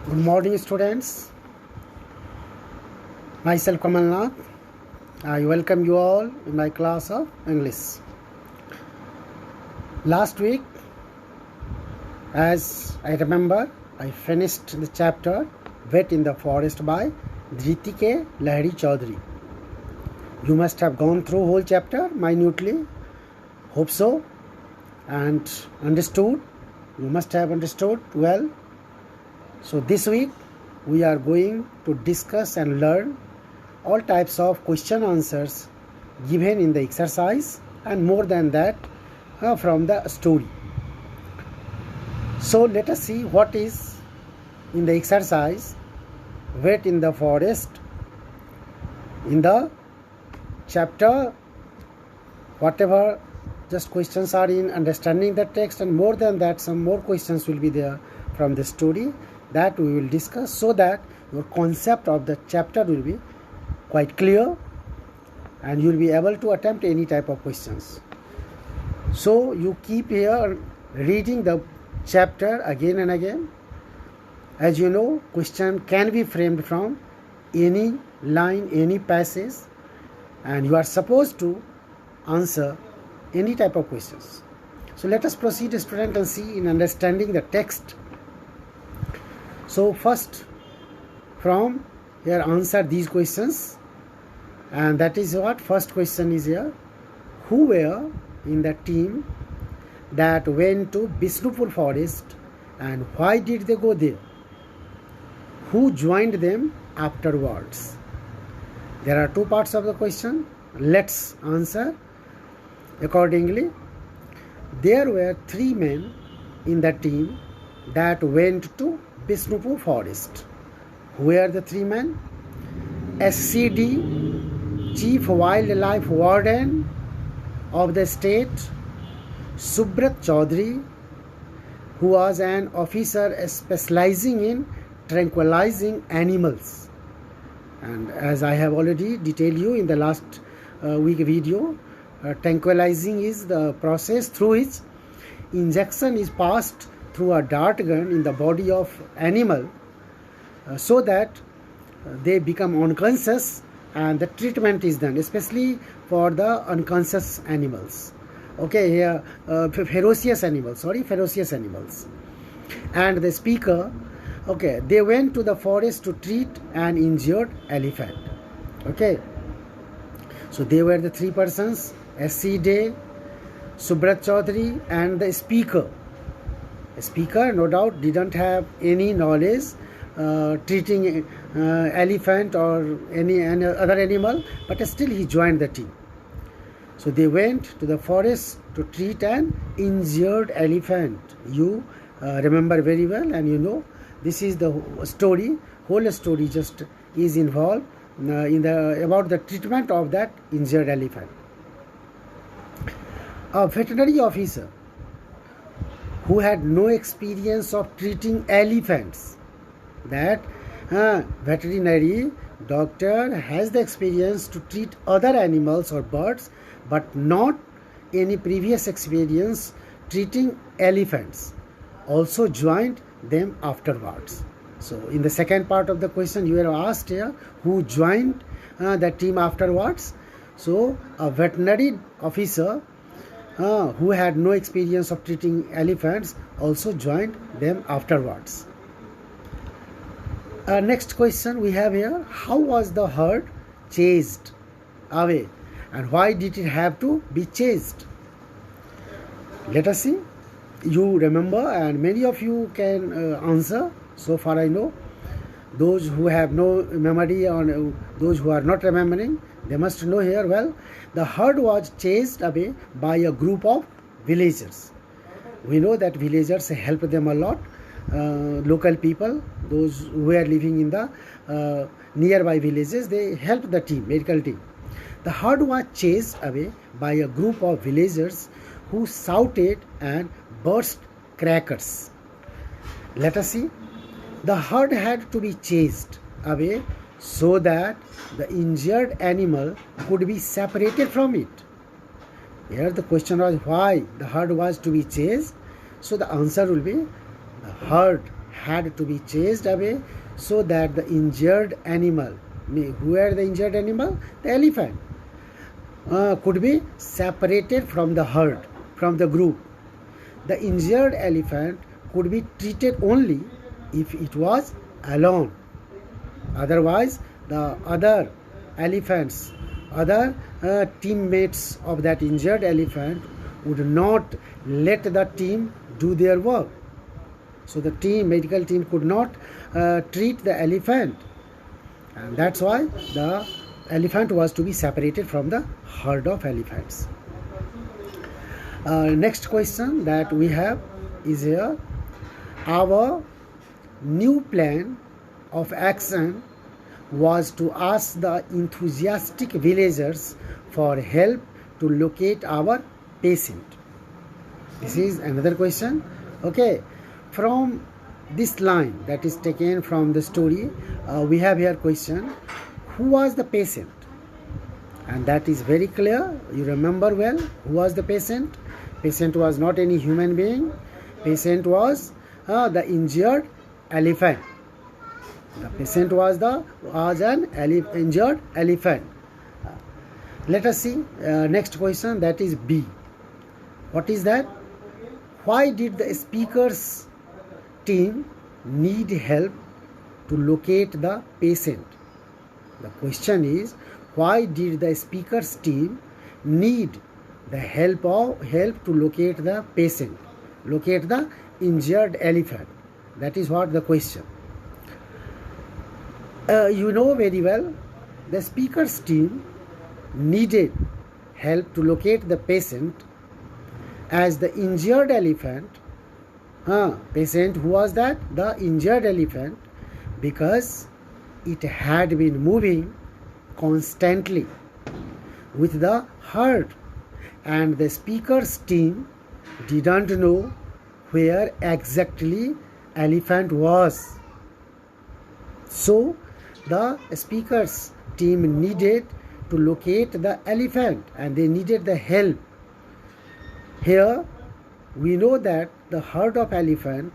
Good morning, students. Myself Kamalnath. I welcome you all in my class of English. Last week, as I remember, I finished the chapter Wet in the Forest by Dhriti K. Lahiri Chaudhary. You must have gone through whole chapter minutely. Hope so. And understood. You must have understood well. So this week we are going to discuss and learn all types of question answers given in the exercise and more than that from the story. So let us see what is in the exercise Wet in the Forest in the chapter. Whatever just questions are in understanding the text, and more than that some more questions will be there from the story that we will discuss, so that your concept of the chapter will be quite clear and you will be able to attempt any type of questions. So you keep here reading the chapter again and again. As you know, question can be framed from any line, any passage, and you are supposed to answer any type of questions. So let us proceed, student, and see in understanding the text. So first, from here answer these questions, and that is what first question is here. Who were in the team that went to Bishnupur forest and why did they go there? Who joined them afterwards? There are two parts of the question. Let's answer accordingly. There were three men in the team that went to Bishnupur forest. Who were the three men? SCD, Chief Wildlife Warden of the state, Subrat Chaudhary, who was an officer specializing in tranquilizing animals. And as I have already detailed you in the last week video, tranquilizing is the process through which injection is passed through a dart gun in the body of animal so that they become unconscious and the treatment is done, especially for the unconscious animals. Okay, here ferocious animals. And the speaker, okay, they went to the forest to treat an injured elephant. Okay, so they were the three persons: S.C. Day, Subrat Chaudhary, and the speaker. The speaker, no doubt, didn't have any knowledge treating elephant or any other animal, but still he joined the team. So they went to the forest to treat an injured elephant. You remember very well, and you know this is the story. Whole story just is involved about the treatment of that injured elephant. A veterinary officer who had no experience of treating elephants. That veterinary doctor has the experience to treat other animals or birds, but not any previous experience treating elephants, also joined them afterwards. So in the second part of the question you were asked here, who joined the team afterwards? So a veterinary officer who had no experience of treating elephants also joined them afterwards. Next question we have here, how was the herd chased away and why did it have to be chased? Let us see. You remember, and many of you can answer. So far I know those who have no memory or those who are not remembering, they must know here. Well, the herd was chased away by a group of villagers. We know that villagers help them a lot. Local people, those who are living in the nearby villages, they help the team, medical team. The herd was chased away by a group of villagers who shouted and burst crackers. Let us see. The herd had to be chased away so that the injured animal could be separated from it. Here the question was why the herd was to be chased. So the answer will be the herd had to be chased away so that the injured animal, who were the injured animal? The elephant, could be separated from the herd, from the group. The injured elephant could be treated only if it was alone. Otherwise, the other elephants, other teammates of that injured elephant would not let the team do their work. So the medical team could not treat the elephant, and that's why the elephant was to be separated from the herd of elephants. Next question that we have is here. Our new plan of action was to ask the enthusiastic villagers for help to locate our patient. This is another question. Okay, from this line that is taken from the story, we have here question, who was the patient? And that is very clear. You remember well, who was the patient? Patient was not any human being. Patient was the injured elephant. The patient was an injured elephant. Let us see next question, that is B. What is that? Why did the speaker's team need help to locate the patient? The question is, why did the speaker's team need the help to locate the patient, locate the injured elephant? That is what the question. You know very well, the speaker's team needed help to locate the patient as the injured elephant. Patient, who was that? The injured elephant, because it had been moving constantly with the herd, and the speaker's team didn't know where exactly elephant was. So the speaker's team needed to locate the elephant, and they needed the help. Here we know that the herd of elephant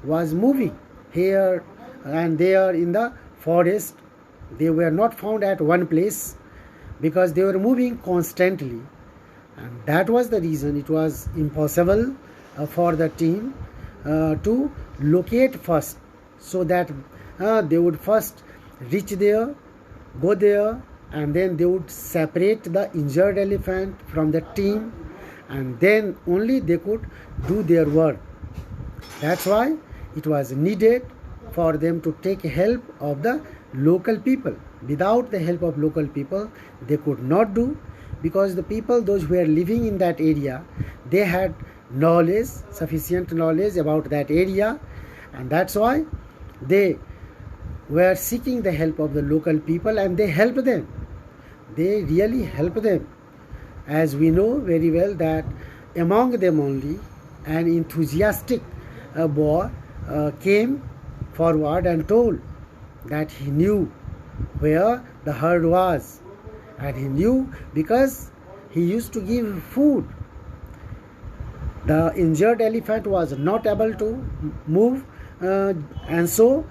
was moving here and there in the forest. They were not found at one place because they were moving constantly, and that was the reason it was impossible for the team to locate first, so that they would first reach there, go there, and then they would separate the injured elephant from the team, and then only they could do their work. That's why it was needed for them to take help of the local people. Without the help of local people, they could not do, because the people, those who were living in that area, they had knowledge, sufficient knowledge about that area, and that's why they were seeking the help of the local people, and they helped them. They really helped them. As we know very well that among them only an enthusiastic boy came forward and told that he knew where the herd was, and he knew because he used to give food. The injured elephant was not able to move, and so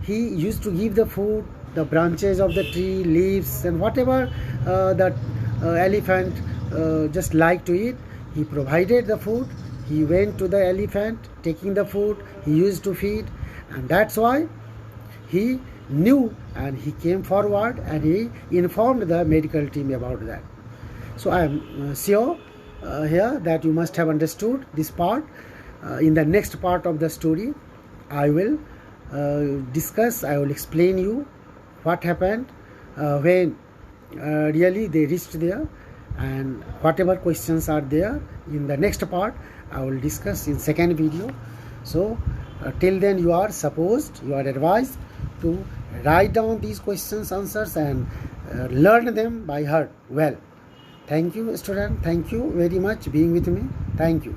he used to give the food, the branches of the tree, leaves, and whatever the elephant just liked to eat. He provided the food. He went to the elephant taking the food. He used to feed, and that's why he knew, and he came forward and he informed the medical team about that. So I am sure here that you must have understood this part. In the next part of the story, I will discuss, I will explain you what happened when really they reached there, and whatever questions are there in the next part I will discuss in second video. So till then you are advised to write down these questions, answers, and learn them by heart well. Thank you, student. Thank you very much being with me. Thank you.